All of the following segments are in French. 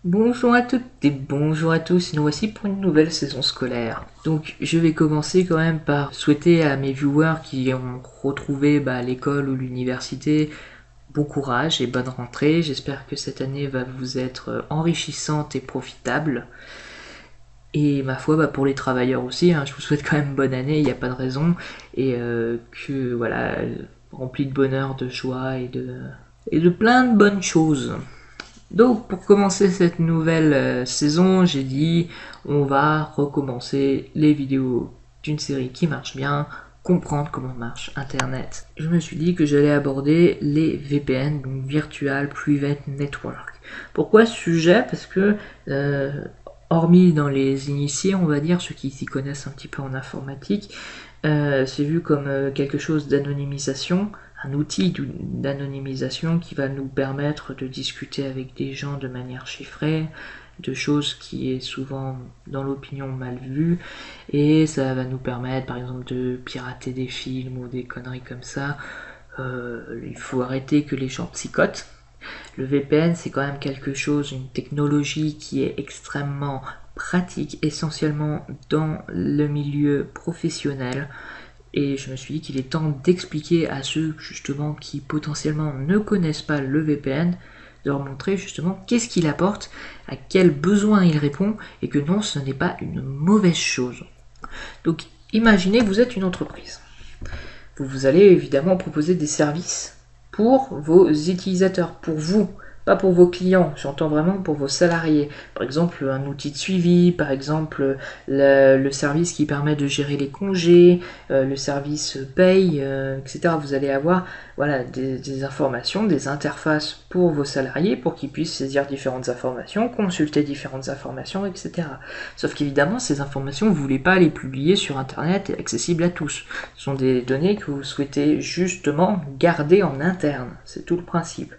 Bonjour à toutes et bonjour à tous, nous voici pour une nouvelle saison scolaire. Donc je vais commencer quand même par souhaiter à mes viewers qui ont retrouvé l'école ou l'université bon courage et bonne rentrée. J'espère que cette année va vous être enrichissante et profitable. Et ma foi, pour les travailleurs aussi, je vous souhaite quand même bonne année, il n'y a pas de raison. Et que voilà, rempli de bonheur, de joie et de plein de bonnes choses. Donc pour commencer cette nouvelle saison, j'ai dit on va recommencer les vidéos d'une série qui marche bien, comprendre comment marche Internet. Je me suis dit que j'allais aborder les VPN, donc Virtual Private Network. Pourquoi ce sujet? Parce que hormis dans les initiés, on va dire, ceux qui s'y connaissent un petit peu en informatique, c'est vu comme quelque chose d'anonymisation, un outil d'anonymisation qui va nous permettre de discuter avec des gens de manière chiffrée, de choses qui est souvent dans l'opinion mal vue, et ça va nous permettre par exemple de pirater des films ou des conneries comme ça. Il faut arrêter que les gens psychotent. Le VPN, c'est quand même quelque chose, une technologie qui est extrêmement pratique, essentiellement dans le milieu professionnel. Et je me suis dit qu'il est temps d'expliquer à ceux justement qui potentiellement ne connaissent pas le VPN, de leur montrer justement qu'est-ce qu'il apporte, à quels besoins il répond, et que non, ce n'est pas une mauvaise chose. Donc imaginez que vous êtes une entreprise. Vous allez évidemment proposer des services pour vos utilisateurs, pour vous, pas pour vos clients, j'entends vraiment pour vos salariés. Par exemple, un outil de suivi, par exemple, le service qui permet de gérer les congés, le service paye, etc. Vous allez avoir des informations, des interfaces pour vos salariés pour qu'ils puissent saisir différentes informations, consulter différentes informations, etc. Sauf qu'évidemment, ces informations, vous ne voulez pas les publier sur Internet et accessibles à tous. Ce sont des données que vous souhaitez justement garder en interne. C'est tout le principe.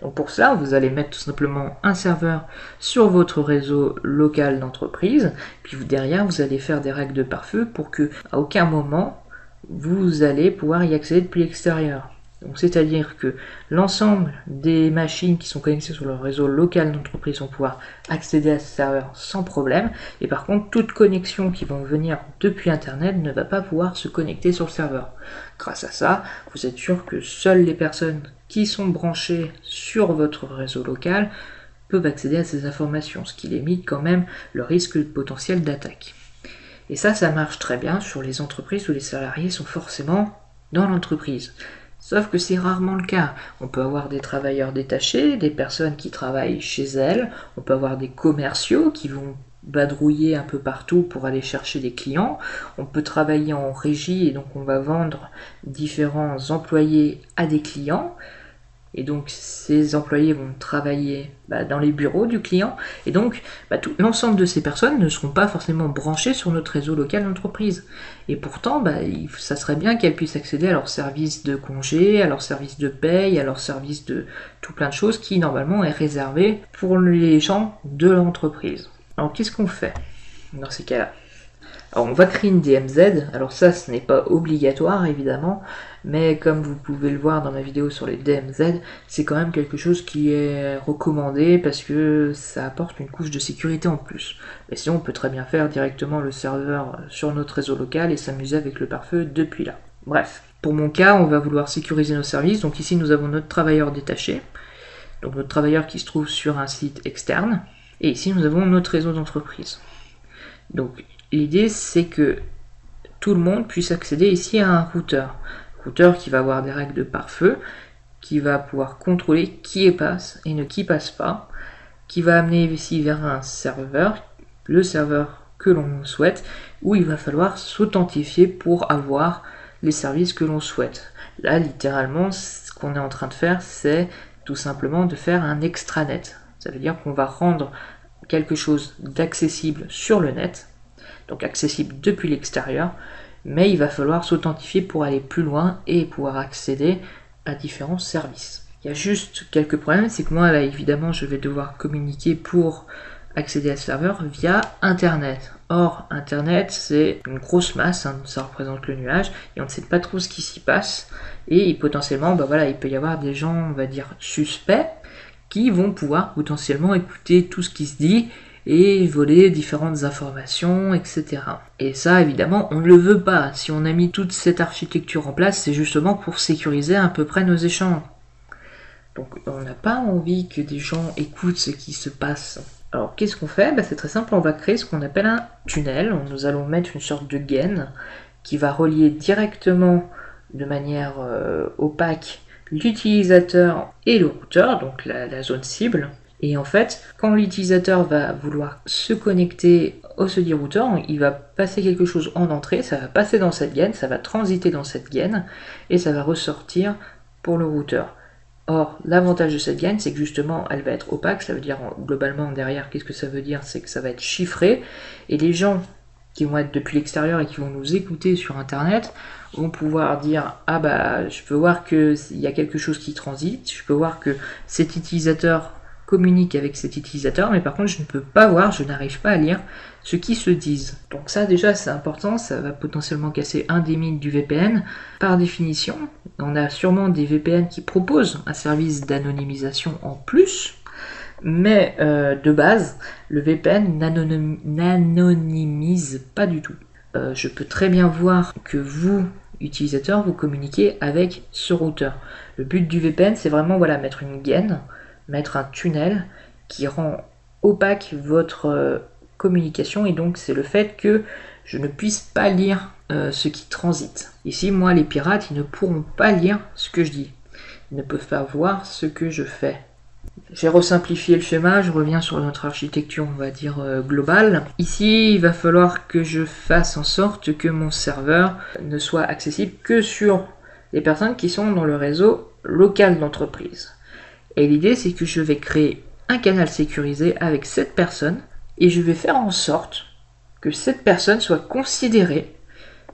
Donc pour ça, vous allez mettre tout simplement un serveur sur votre réseau local d'entreprise, puis derrière, vous allez faire des règles de pare-feu pour que à aucun moment vous allez pouvoir y accéder depuis l'extérieur. Donc c'est-à-dire que l'ensemble des machines qui sont connectées sur le réseau local d'entreprise vont pouvoir accéder à ce serveur sans problème, et par contre toute connexion qui va venir depuis Internet ne va pas pouvoir se connecter sur le serveur. Grâce à ça, vous êtes sûr que seules les personnes qui sont branchées sur votre réseau local peuvent accéder à ces informations, ce qui limite quand même le risque potentiel d'attaque. Et ça marche très bien sur les entreprises où les salariés sont forcément dans l'entreprise. Sauf que c'est rarement le cas. On peut avoir des travailleurs détachés, des personnes qui travaillent chez elles, on peut avoir des commerciaux qui vont badrouiller un peu partout pour aller chercher des clients, on peut travailler en régie et donc on va vendre différents employés à des clients, et donc ces employés vont travailler dans les bureaux du client, et donc l'ensemble de ces personnes ne seront pas forcément branchées sur notre réseau local d'entreprise. Et pourtant, ça serait bien qu'elles puissent accéder à leur service de congé, à leur service de paye, à leur service de tout plein de choses qui normalement est réservé pour les gens de l'entreprise. Alors qu'est-ce qu'on fait dans ces cas-là? Alors on va créer une DMZ, alors ça ce n'est pas obligatoire évidemment, mais comme vous pouvez le voir dans ma vidéo sur les DMZ, c'est quand même quelque chose qui est recommandé parce que ça apporte une couche de sécurité en plus. Mais sinon on peut très bien faire directement le serveur sur notre réseau local et s'amuser avec le pare-feu depuis là. Bref, pour mon cas on va vouloir sécuriser nos services, donc ici nous avons notre travailleur détaché, donc notre travailleur qui se trouve sur un site externe, et ici nous avons notre réseau d'entreprise. Donc l'idée c'est que tout le monde puisse accéder ici à un routeur. Routeur qui va avoir des règles de pare-feu, qui va pouvoir contrôler qui passe et ne qui passe pas, qui va amener ici vers un serveur, le serveur que l'on souhaite, où il va falloir s'authentifier pour avoir les services que l'on souhaite. Là, littéralement, ce qu'on est en train de faire, c'est tout simplement de faire un extranet. Ça veut dire qu'on va rendre quelque chose d'accessible sur le net, donc accessible depuis l'extérieur, mais il va falloir s'authentifier pour aller plus loin et pouvoir accéder à différents services. Il y a juste quelques problèmes, c'est que moi là évidemment je vais devoir communiquer pour accéder à ce serveur via Internet. Or Internet c'est une grosse masse, ça représente le nuage et on ne sait pas trop ce qui s'y passe, et potentiellement il peut y avoir des gens on va dire suspects qui vont pouvoir potentiellement écouter tout ce qui se dit et voler différentes informations, etc. Et ça, évidemment, on ne le veut pas. Si on a mis toute cette architecture en place, c'est justement pour sécuriser à peu près nos échanges. Donc on n'a pas envie que des gens écoutent ce qui se passe. Alors qu'est-ce qu'on fait? C'est très simple, on va créer ce qu'on appelle un tunnel. Nous allons mettre une sorte de gaine qui va relier directement de manière opaque l'utilisateur et le routeur, donc la zone cible. Et en fait, quand l'utilisateur va vouloir se connecter au SODI router, il va passer quelque chose en entrée, ça va passer dans cette gaine, ça va transiter dans cette gaine, et ça va ressortir pour le routeur. Or, l'avantage de cette gaine, c'est que justement, elle va être opaque, ça veut dire globalement derrière, qu'est-ce que ça veut dire? C'est que ça va être chiffré, et les gens qui vont être depuis l'extérieur et qui vont nous écouter sur internet vont pouvoir dire ah bah je peux voir qu'il y a quelque chose qui transite, je peux voir que cet utilisateur communique avec cet utilisateur, mais par contre je ne peux pas voir, je n'arrive pas à lire ce qui se disent. Donc ça déjà c'est important, ça va potentiellement casser un des mythes du VPN. Par définition, on a sûrement des VPN qui proposent un service d'anonymisation en plus, mais de base, le VPN n'anonymise pas du tout. Je peux très bien voir que vous, utilisateurs, vous communiquez avec ce routeur. Le but du VPN, c'est vraiment mettre une gaine, mettre un tunnel qui rend opaque votre communication, et donc c'est le fait que je ne puisse pas lire ce qui transite. Ici, moi, les pirates, ils ne pourront pas lire ce que je dis. Ils ne peuvent pas voir ce que je fais. J'ai resimplifié le schéma, je reviens sur notre architecture, on va dire, globale. Ici, il va falloir que je fasse en sorte que mon serveur ne soit accessible que sur les personnes qui sont dans le réseau local d'entreprise. Et l'idée, c'est que je vais créer un canal sécurisé avec cette personne, et je vais faire en sorte que cette personne soit considérée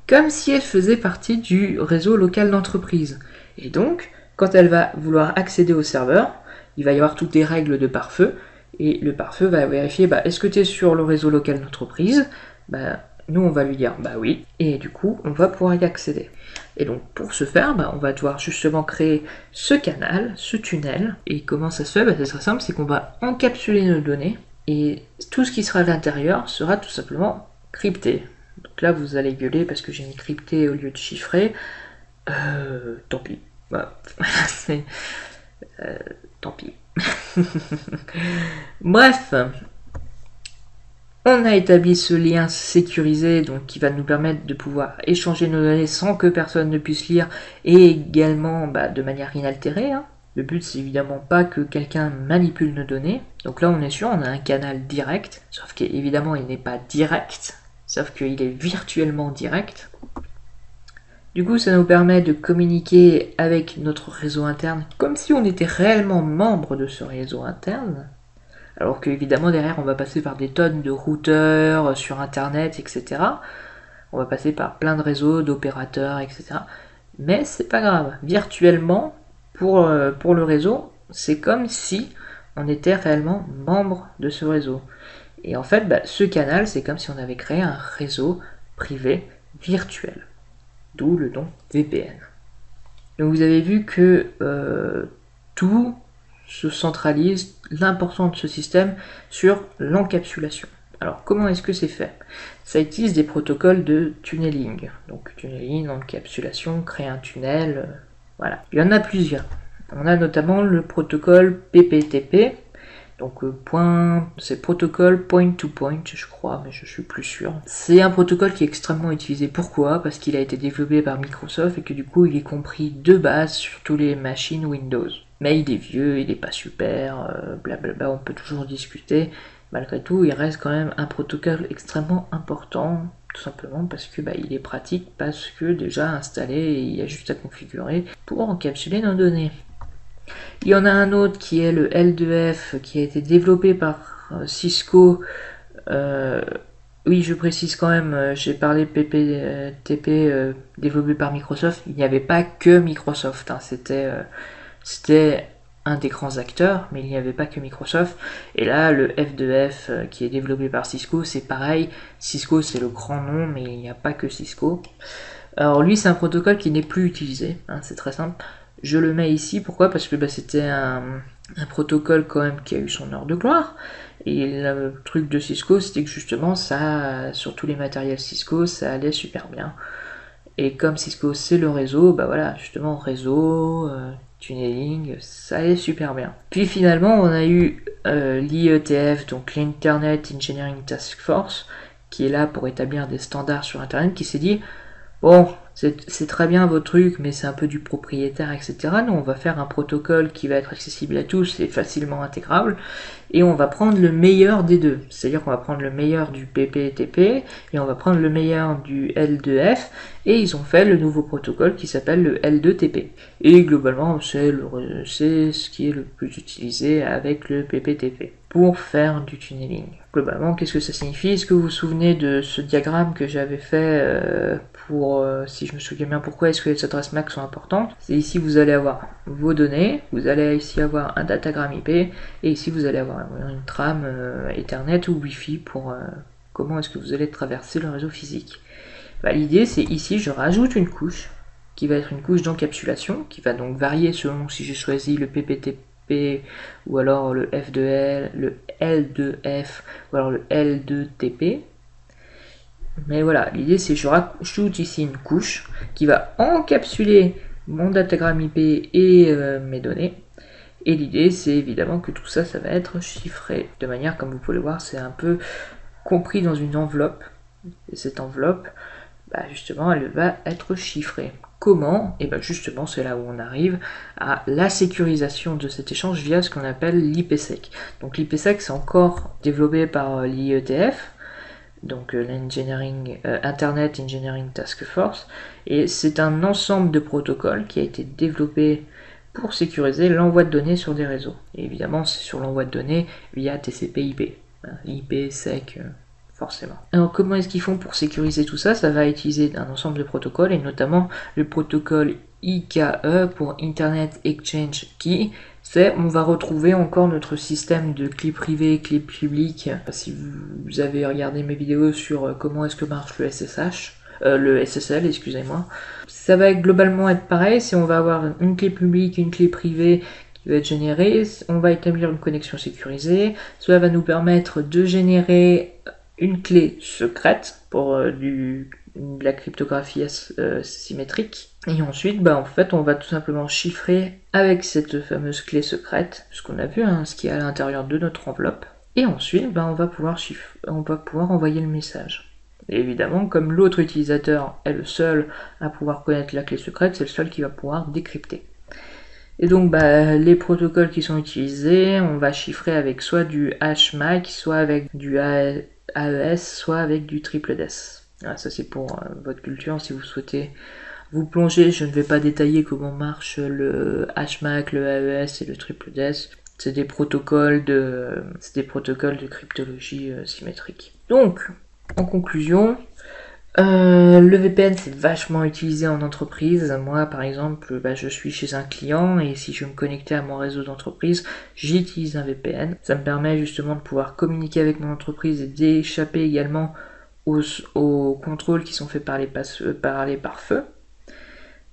comme si elle faisait partie du réseau local d'entreprise. Et donc, quand elle va vouloir accéder au serveur, il va y avoir toutes des règles de pare-feu, et le pare-feu va vérifier est-ce que tu es sur le réseau local d'entreprise? Nous on va lui dire oui, et du coup on va pouvoir y accéder. Et donc pour ce faire, on va devoir justement créer ce canal, ce tunnel. Et comment ça se fait? C'est très simple, c'est qu'on va encapsuler nos données, et tout ce qui sera à l'intérieur sera tout simplement crypté. Donc là vous allez gueuler parce que j'ai mis crypté au lieu de chiffré. Tant pis. C'est... tant pis. Bref, on a établi ce lien sécurisé, donc qui va nous permettre de pouvoir échanger nos données sans que personne ne puisse lire, et également de manière inaltérée. Le but c'est évidemment pas que quelqu'un manipule nos données. Donc là on est sûr, on a un canal direct, sauf qu'évidemment il n'est pas direct, sauf qu'il est virtuellement direct. Du coup, ça nous permet de communiquer avec notre réseau interne comme si on était réellement membre de ce réseau interne. Alors qu'évidemment, derrière, on va passer par des tonnes de routeurs sur Internet, etc. On va passer par plein de réseaux, d'opérateurs, etc. Mais c'est pas grave. Virtuellement, pour le réseau, c'est comme si on était réellement membre de ce réseau. Et en fait, ce canal, c'est comme si on avait créé un réseau privé virtuel. D'où le nom VPN. Donc vous avez vu que tout se centralise, l'important de ce système, sur l'encapsulation. Alors comment est-ce que c'est fait? Ça utilise des protocoles de tunneling. Donc tunneling, encapsulation, créer un tunnel, voilà. Il y en a plusieurs. On a notamment le protocole PPTP. Donc c'est protocole point-to-point, je crois, mais je suis plus sûr. C'est un protocole qui est extrêmement utilisé. Pourquoi? Parce qu'il a été développé par Microsoft et que du coup il est compris de base sur toutes les machines Windows. Mais il est vieux, il n'est pas super, blablabla, on peut toujours discuter. Malgré tout, il reste quand même un protocole extrêmement important, tout simplement parce que il est pratique, parce que déjà installé, il y a juste à configurer pour encapsuler nos données. Il y en a un autre qui est le L2F, qui a été développé par Cisco. Oui, je précise quand même, j'ai parlé PPTP développé par Microsoft. Il n'y avait pas que Microsoft, c'était un des grands acteurs, mais il n'y avait pas que Microsoft. Et là, le F2F qui est développé par Cisco, c'est pareil. Cisco, c'est le grand nom, mais il n'y a pas que Cisco. Alors lui, c'est un protocole qui n'est plus utilisé, c'est très simple. Je le mets ici, pourquoi? Parce que c'était un un protocole quand même qui a eu son heure de gloire. Et le truc de Cisco, c'était que justement, ça, sur tous les matériels Cisco, ça allait super bien. Et comme Cisco c'est le réseau, bah voilà, justement réseau, tunneling, ça allait super bien. Puis finalement, on a eu l'IETF, donc l'Internet Engineering Task Force, qui est là pour établir des standards sur Internet, qui s'est dit, bon, c'est très bien vos trucs, mais c'est un peu du propriétaire, etc. Nous, on va faire un protocole qui va être accessible à tous et facilement intégrable, et on va prendre le meilleur des deux. C'est-à-dire qu'on va prendre le meilleur du PPTP, et on va prendre le meilleur du L2F, et ils ont fait le nouveau protocole qui s'appelle le L2TP. Et globalement, c'est ce qui est le plus utilisé avec le PPTP pour faire du tunneling. Globalement, qu'est-ce que ça signifie? Est-ce que vous vous souvenez de ce diagramme que j'avais fait pour, si je me souviens bien, pourquoi est-ce que les adresses MAC sont importantes? C'est ici vous allez avoir vos données, vous allez ici avoir un datagramme IP, et ici vous allez avoir une trame Ethernet ou Wi-Fi pour comment est-ce que vous allez traverser le réseau physique. Bah, l'idée c'est ici je rajoute une couche qui va être une couche d'encapsulation qui va donc varier selon si j'ai choisi le PPTP ou alors le F2L, le L2F ou alors le L2TP. Mais voilà, l'idée c'est que je rajoute ici une couche qui va encapsuler mon datagramme IP et mes données. Et l'idée c'est évidemment que tout ça, ça va être chiffré. De manière, comme vous pouvez le voir, c'est un peu compris dans une enveloppe. Et cette enveloppe, bah justement, elle va être chiffrée. Comment? Et bien justement, c'est là où on arrive à la sécurisation de cet échange via ce qu'on appelle l'IPsec. Donc l'IPsec, c'est encore développé par l'IETF, donc Internet Engineering Task Force, et c'est un ensemble de protocoles qui a été développé pour sécuriser l'envoi de données sur des réseaux. Et évidemment, c'est sur l'envoi de données via TCP/IP, IPsec, forcément. Alors comment est-ce qu'ils font pour sécuriser tout ça? Ça va utiliser un ensemble de protocoles, et notamment le protocole IKE pour Internet Exchange Key. C'est, on va retrouver encore notre système de clés privées, clés publiques. Si vous avez regardé mes vidéos sur comment est-ce que marche le SSH, le SSL, excusez-moi, ça va globalement être pareil. Si on va avoir une clé publique, une clé privée qui va être générée, on va établir une connexion sécurisée. Cela va nous permettre de générer une clé secrète pour de la cryptographie symétrique. Et ensuite, bah, en fait, on va tout simplement chiffrer avec cette fameuse clé secrète, ce qu'on a vu, ce qui est à l'intérieur de notre enveloppe. Et ensuite, bah, on va pouvoir envoyer le message. Et évidemment, comme l'autre utilisateur est le seul à pouvoir connaître la clé secrète, c'est le seul qui va pouvoir décrypter. Et donc, bah, les protocoles qui sont utilisés, on va chiffrer avec soit du HMAC, soit avec du AES, soit avec du triple DES. Voilà, ça c'est pour votre culture, si vous souhaitez vous plonger, je ne vais pas détailler comment marche le HMAC, le AES et le triple DES. C'est des protocoles de cryptologie symétrique. Donc, en conclusion, le VPN c'est vachement utilisé en entreprise. Moi par exemple, je suis chez un client et si je veux me connecter à mon réseau d'entreprise, j'utilise un VPN. Ça me permet justement de pouvoir communiquer avec mon entreprise et d'échapper également aux contrôles qui sont faits par les pare-feu.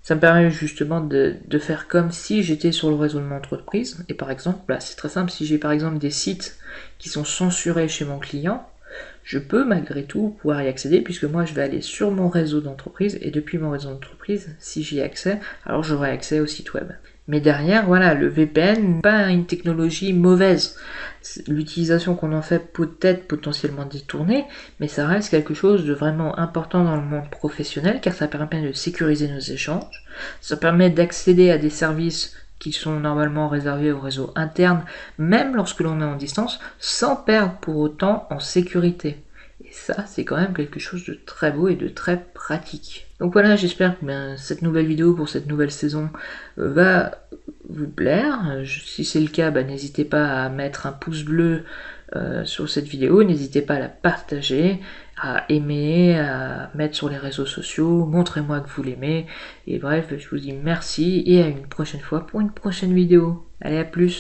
Ça me permet justement de faire comme si j'étais sur le réseau de mon entreprise. Et par exemple, c'est très simple, si j'ai par exemple des sites qui sont censurés chez mon client, je peux malgré tout pouvoir y accéder puisque moi je vais aller sur mon réseau d'entreprise et depuis mon réseau d'entreprise, si j'y ai accès, alors j'aurai accès au site web. Mais derrière, voilà, le VPN n'est pas une technologie mauvaise. L'utilisation qu'on en fait peut être potentiellement détournée, mais ça reste quelque chose de vraiment important dans le monde professionnel car ça permet de sécuriser nos échanges, ça permet d'accéder à des services qui sont normalement réservés au réseau interne, même lorsque l'on est en distance, sans perdre pour autant en sécurité. Et ça, c'est quand même quelque chose de très beau et de très pratique. Donc voilà, j'espère que cette nouvelle vidéo pour cette nouvelle saison va vous plaire. Si c'est le cas, n'hésitez pas à mettre un pouce bleu sur cette vidéo, n'hésitez pas à la partager, à aimer, à mettre sur les réseaux sociaux, montrez-moi que vous l'aimez, et bref, je vous dis merci et à une prochaine fois pour une prochaine vidéo. Allez, à plus!